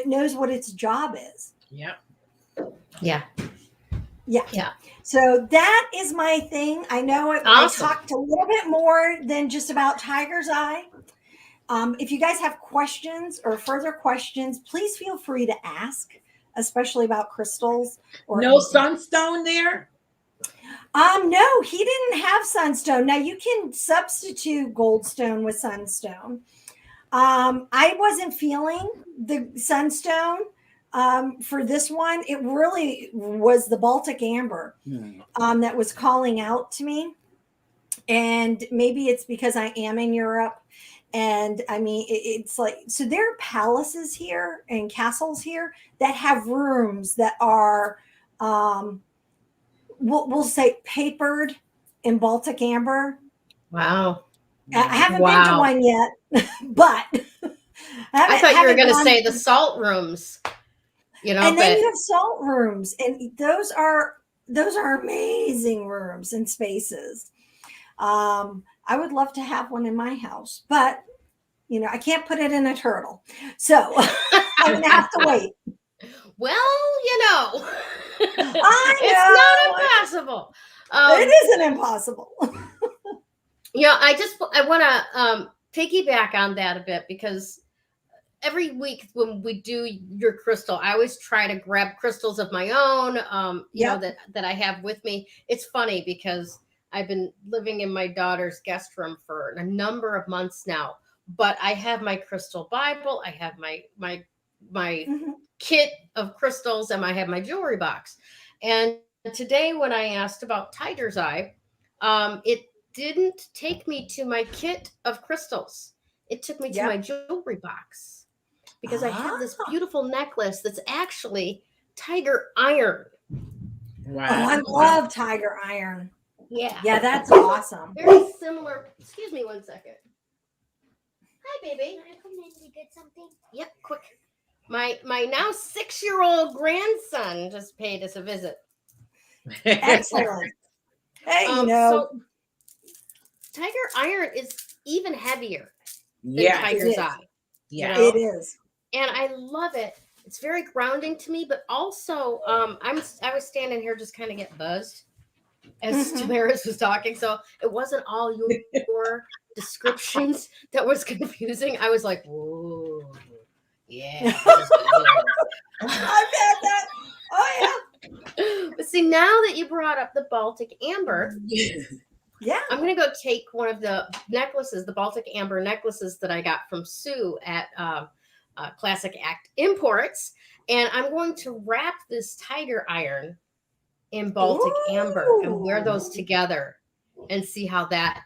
knows what its job is. Yep. Yeah. So that is my thing. I know Awesome. I talked a little bit more than just about Tiger's Eye. If you guys have questions or further questions, please feel free to ask, especially about crystals. No sunstone there? No, he didn't have sunstone. Now you can substitute goldstone with sunstone. I wasn't feeling the sunstone for this one. It really was the Baltic amber that was calling out to me. And maybe it's because I am in Europe. And I mean, it's like, so there are palaces here and castles here that have rooms that are, we'll say papered in Baltic amber. Wow. I haven't been to one yet, but I thought you were going to say the salt rooms, And then you have salt rooms, and those are amazing rooms and spaces. I would love to have one in my house, but I can't put it in a turtle, so I'm gonna have to wait. Well, I know. It's not impossible. It isn't impossible. I want to piggyback on that a bit, because every week when we do your crystal, I always try to grab crystals of my own, that I have with me. It's funny because I've been living in my daughter's guest room for a number of months now, but I have my crystal Bible. I have my kit of crystals, and I have my jewelry box. And today when I asked about Tiger's Eye, it didn't take me to my kit of crystals. It took me to my jewelry box, because I have this beautiful necklace that's actually tiger iron. Wow. Oh, I love tiger iron. Yeah. Yeah, that's awesome. Very similar. Excuse me 1 second. Hi, baby. Can I come in and get something? Yep, quick. My now 6-year-old grandson just paid us a visit. Excellent. Hey, so tiger iron is even heavier than Tiger's Eye. Yeah, it is. And I love it. It's very grounding to me, but also I was standing here just kind of get buzzed as Damaris was talking. So it wasn't all your descriptions that was confusing. I was like, whoa, yeah. I've had that. Oh, yeah. But see, now that you brought up the Baltic amber, I'm going to go take one of the necklaces, the Baltic amber necklaces that I got from Sue at Classic Act Imports, and I'm going to wrap this tiger iron in Baltic amber and wear those together and see how that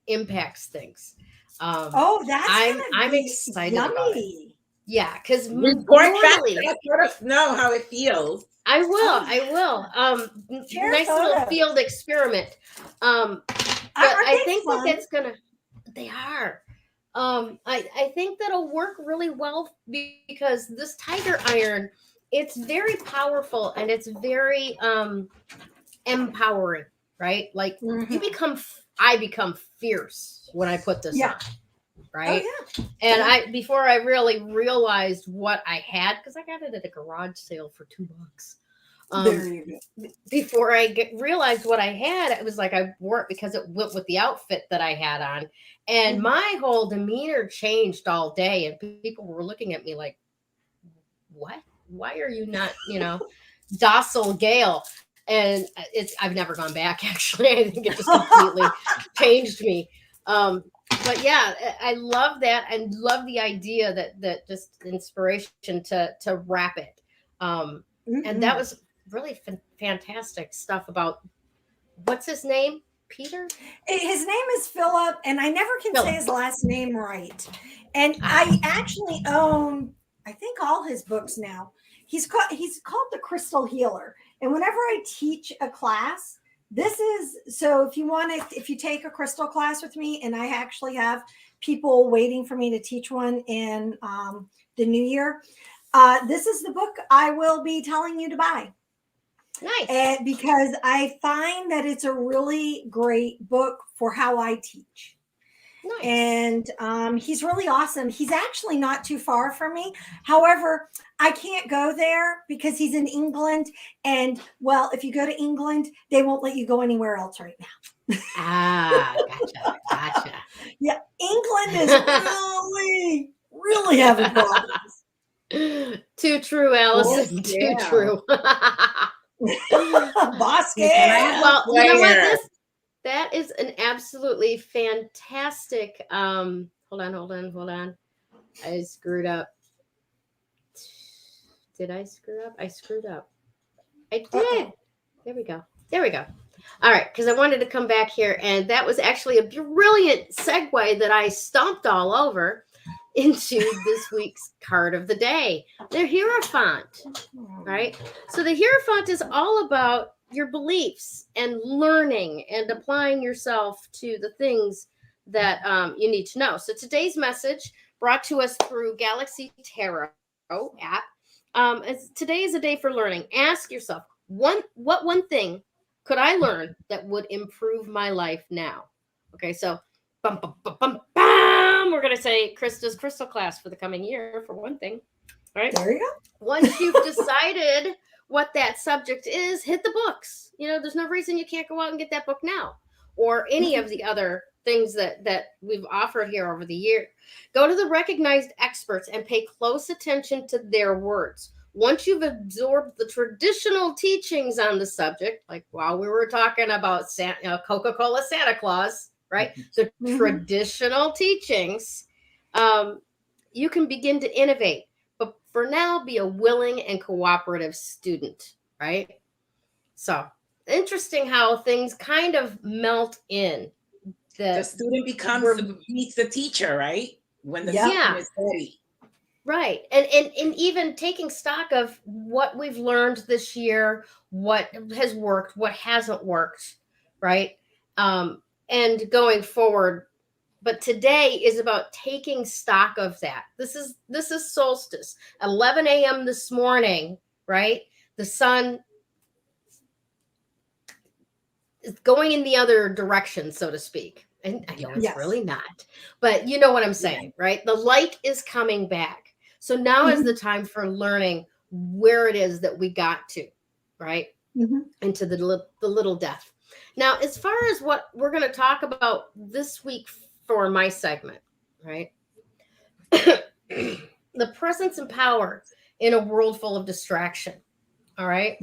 impacts things. That's I'm excited yummy. about it. Yeah, because Report back. normally Let us know how it feels. I will. Share Nice little photos. field experiment. But Aren't I they think fun? that that's gonna. They are. I think that'll work really well because this tiger iron, it's very powerful and it's very empowering, right? Like I become fierce when I put this Yeah. on, right? Oh, yeah. And before I really realized what I had, because I got it at a garage sale for $2. There you go. Before I realized what I had, it was like I wore it because it went with the outfit that I had on. And my whole demeanor changed all day. And people were looking at me like, what? Why are you not, docile Gayle? And I've never gone back, actually. I think it just completely changed me. But yeah, I love that and love the idea that just inspiration to wrap it. And that was really fantastic stuff about what's his name? Peter? His name is Philip, and I never can say his last name right. And I actually own, I think, all his books now. He's called the Crystal Healer. And whenever I teach a class, this is so if you take a crystal class with me, and I actually have people waiting for me to teach one in the new year, this is the book I will be telling you to buy. Nice. And because I find that it's a really great book for how I teach. Nice. And he's really awesome. He's actually not too far from me. However, I can't go there because he's in England. And well, if you go to England, they won't let you go anywhere else right now. Gotcha. Yeah, England is really having problems. Too true, Allison. Too true. Boss Gayle. Well, you know what? That is an absolutely fantastic. Hold on. I screwed up. Did I screw up? I screwed up. I did. There we go. All right, because I wanted to come back here, and that was actually a brilliant segue that I stomped all over into this week's card of the day, the Hierophant, right? So the Hierophant is all about your beliefs and learning and applying yourself to the things that you need to know. So today's message brought to us through Galaxy Tarot app. Today is a day for learning. Ask yourself, what one thing could I learn that would improve my life now? Okay, so bum, bum, bum, bum, bum. We're going to say Krista's crystal class for the coming year, for one thing. All right. There you go. Once you've decided what that subject is, hit the books. There's no reason you can't go out and get that book now, or any of the other things that we've offered here over the year. Go to the recognized experts and pay close attention to their words. Once you've absorbed the traditional teachings on the subject, like while we were talking about Coca-Cola Santa Claus, right? The traditional teachings, you can begin to innovate. But for now, be a willing and cooperative student, right? So interesting how things kind of melt in. The student meets the teacher, right? When the student is ready. Right. And even taking stock of what we've learned this year, what has worked, what hasn't worked, right? And going forward. But today is about taking stock of that. This is solstice, 11 a.m. this morning, right? The sun is going in the other direction, so to speak. And I know it's really not, but you know what I'm saying, right? The light is coming back. So now is the time for learning where it is that we got to, right? Into the little death. Now, as far as what we're going to talk about this week for my segment, right? The presence and power in a world full of distraction. All right.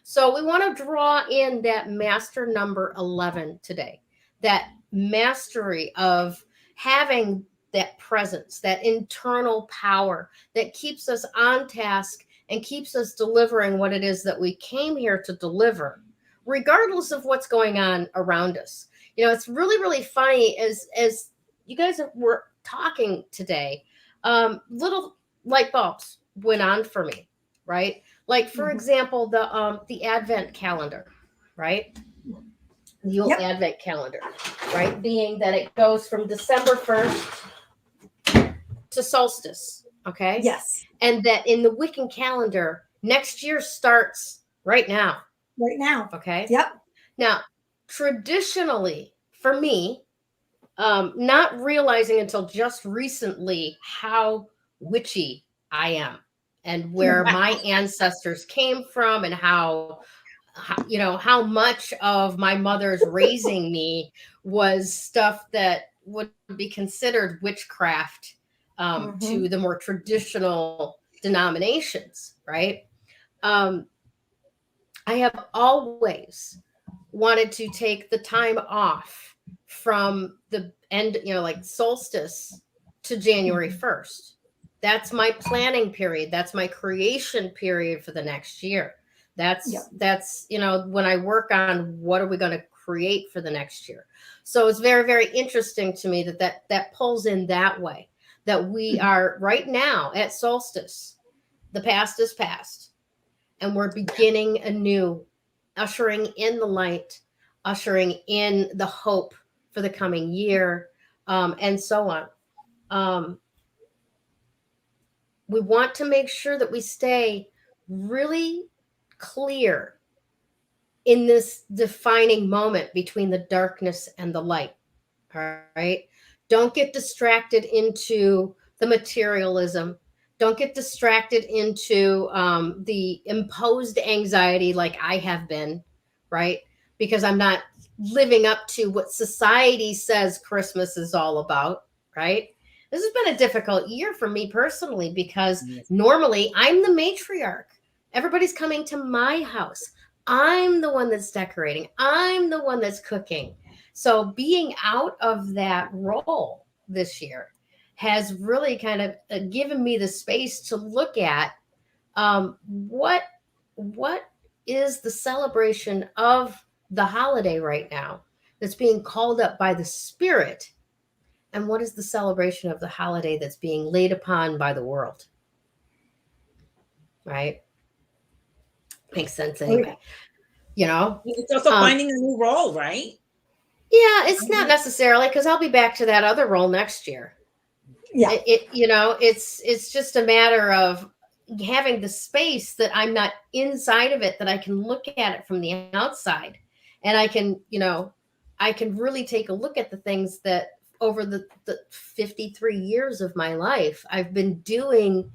So we want to draw in that master number 11 today, that mastery of having that presence, that internal power that keeps us on task and keeps us delivering what it is that we came here to deliver, regardless of what's going on around us. It's really, really funny as you guys were talking today, little light bulbs went on for me, right? Like for example, the Advent calendar, right? The old Advent calendar, right? Being that it goes from December 1st to solstice, okay? Yes. And that in the Wiccan calendar, next year starts right now. Right now. Okay. Yep. Now, traditionally, for me, not realizing until just recently how witchy I am and where my ancestors came from and how how much of my mother's raising me was stuff that would be considered witchcraft to the more traditional denominations, right? I have always wanted to take the time off from the end, like solstice to January 1st. That's my planning period. That's my creation period for the next year. That's when I work on what are we going to create for the next year. So it's very, very interesting to me that pulls in that way, that we are right now at solstice. The past is past, and we're beginning anew, ushering in the light, ushering in the hope for the coming year, and so on. We want to make sure that we stay really clear in this defining moment between the darkness and the light. All right. Don't get distracted into the materialism. Don't get distracted into the imposed anxiety like I have been, right? Because I'm not living up to what society says Christmas is all about, right? This has been a difficult year for me personally because normally I'm the matriarch. Everybody's coming to my house. I'm the one that's decorating. I'm the one that's cooking. So being out of that role this year has really kind of given me the space to look at what is the celebration of the holiday right now that's being called up by the spirit, and what is the celebration of the holiday that's being laid upon by the world, right? Makes sense anyway. It's also finding a new role, right? Yeah, it's not necessarily, because I'll be back to that other role next year. Yeah. It's just a matter of having the space that I'm not inside of it, that I can look at it from the outside, and I can really take a look at the things that over the 53 years of my life I've been doing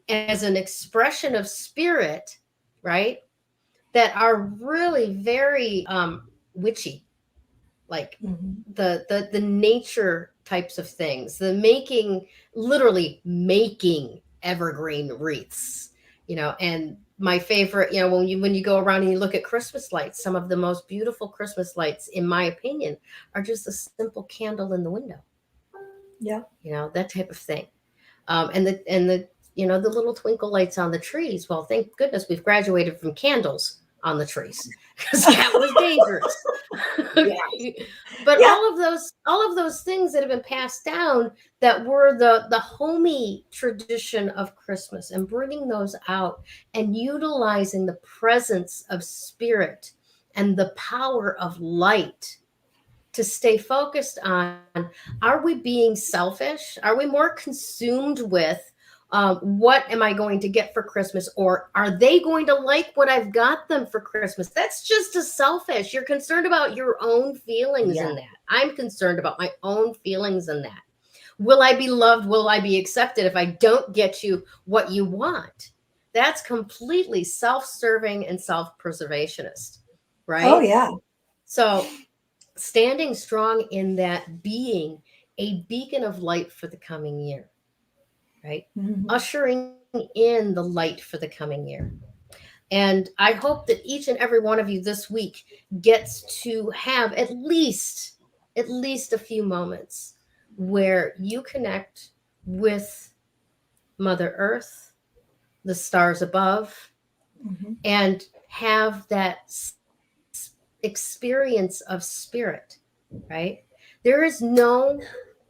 as an expression of spirit, right? That are really very witchy, like the nature types of things, literally making evergreen wreaths, and my favorite, when you go around and you look at Christmas lights, some of the most beautiful Christmas lights, in my opinion, are just a simple candle in the window. Yeah. That type of thing. And the little twinkle lights on the trees. Well, thank goodness we've graduated from candles on the trees, because that was dangerous. But all of those things that have been passed down, that were the homey tradition of Christmas, and bringing those out and utilizing the presence of spirit and the power of light to stay focused on, are we being selfish? Are we more consumed with what am I going to get for Christmas? Or are they going to like what I've got them for Christmas? That's just as selfish. You're concerned about your own feelings in that. I'm concerned about my own feelings in that. Will I be loved? Will I be accepted if I don't get you what you want? That's completely self-serving and self-preservationist, right? Oh, yeah. So standing strong in that, being a beacon of light for the coming year, right? Ushering in the light for the coming year. And I hope that each and every one of you this week gets to have at least a few moments where you connect with Mother Earth, the stars above, and have that experience of spirit, right? There is no,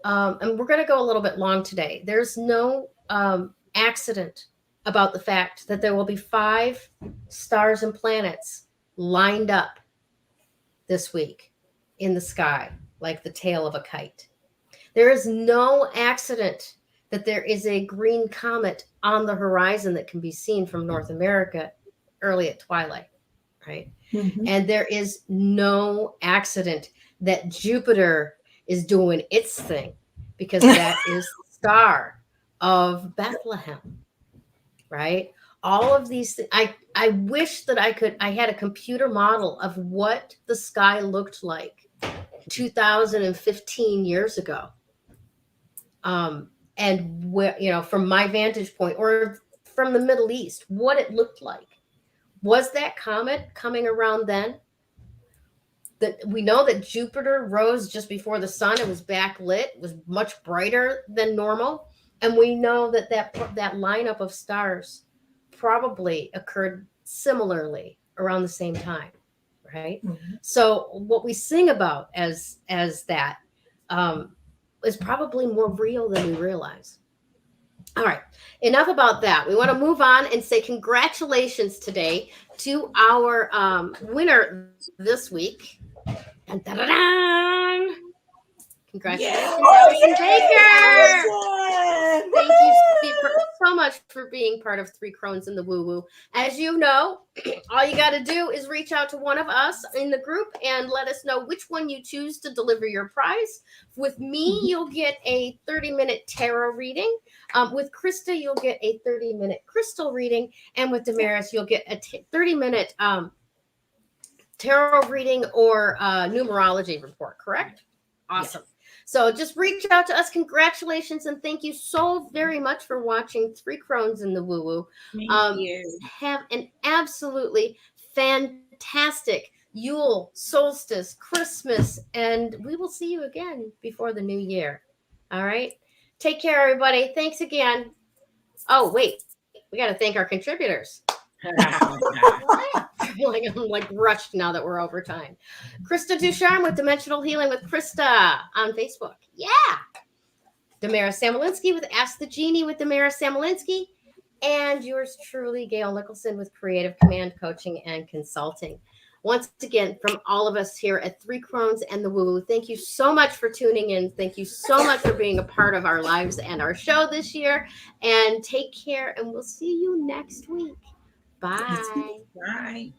and we're going to go a little bit long today. There's no accident about the fact that there will be 5 stars and planets lined up this week in the sky like the tail of a kite. There is no accident that there is a green comet on the horizon that can be seen from North America early at twilight, right? Mhm. And there is no accident that Jupiter is doing its thing, because that is the star of Bethlehem, right? All of these things. I wish that I had a computer model of what the sky looked like 2015 years ago. And where, from my vantage point, or from the Middle East, what it looked like. Was that comet coming around then? That we know that Jupiter rose just before the sun. It was backlit. It was much brighter than normal, and we know that that lineup of stars probably occurred similarly around the same time, right? Mm-hmm. So what we sing about as that is probably more real than we realize. All right, enough about that. We want to move on and say congratulations today to our winner this week. Dun, dun, dun, dun. Congratulations, Allison Baker. Thank you so much for being part of Three Crones in the Woo Woo. As you know, all you got to do is reach out to one of us in the group and let us know which one you choose to deliver your prize. With me, you'll get a 30-minute tarot reading. With Krista, you'll get a 30-minute crystal reading. And with Damaris, you'll get a 30-minute tarot reading or numerology report, correct? Awesome. Yes. So just reach out to us. Congratulations, and thank you so very much for watching Three Crones in the Woo Woo. Thank you. Have an absolutely fantastic Yule, solstice, Christmas, and we will see you again before the new year. All right? Take care, everybody. Thanks again. Oh, wait. We got to thank our contributors. I'm like rushed now that we're over time. Krista Ducharme with Dimensional Healing with Krista on Facebook. Yeah. Damaris Samolinski with Ask the Genie with Damaris Samolinski. And yours truly, Gayle Nicholson with Creative Command Coaching and Consulting. Once again, from all of us here at Three Crones and the Woo Woo, thank you so much for tuning in. Thank you so much for being a part of our lives and our show this year. And take care, and we'll see you next week. Bye. Bye.